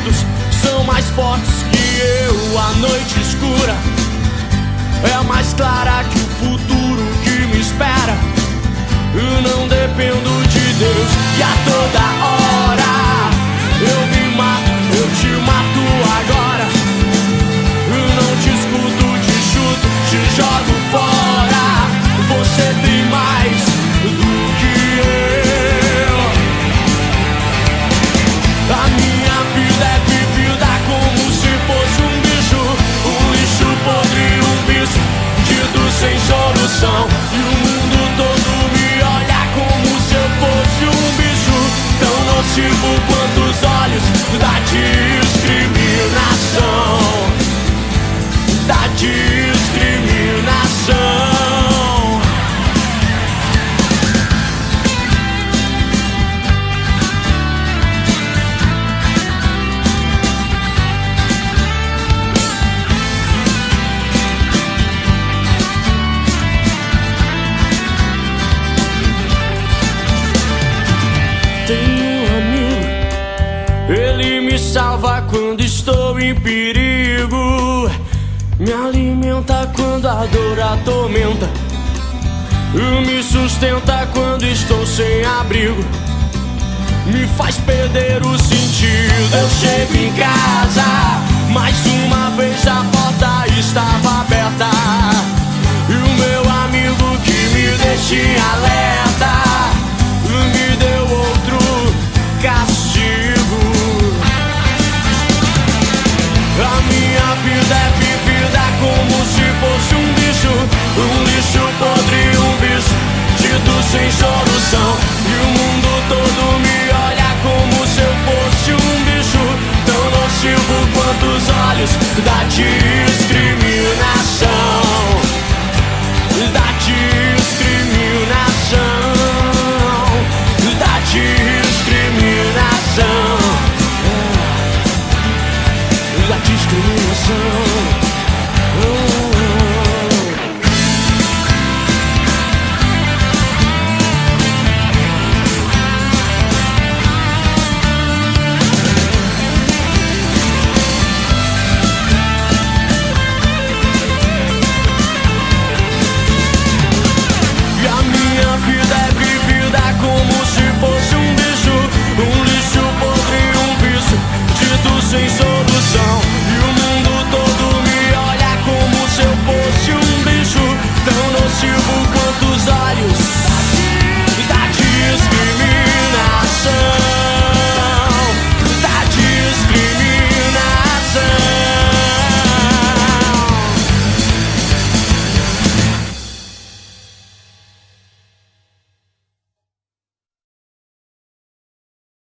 sentimentos são mais fortes que eu. A noite escura é mais clara que o futuro que me espera. Eu não dependo de Deus e a toda hora eu me mato, eu te mato agora. Eu não te escuto, te chuto, te jogo fora. Você tem mais do que eu. A minha vida é vivida como se fosse um bicho, um lixo podre, um bicho dito sem solução. E o mundo todo me olha como se eu fosse um bicho tão nocivo quanto os olhos da discriminação. Da discriminação. Tenho um amigo, ele me salva quando estou em perigo, me alimenta quando a dor atormenta, me sustenta quando estou sem abrigo, me faz perder o sentido. Eu chego em casa, mais uma vez a porta estava aberta, e o meu amigo que me deixa em alerta me deu outro castigo. A minha vida é vivida como se fosse um bicho, um lixo podre, um bicho dito sem solução. E o mundo todo me olha como se eu fosse um bicho tão nocivo quanto os olhos da discriminação. Da discriminação. Da discriminação. Da discriminação.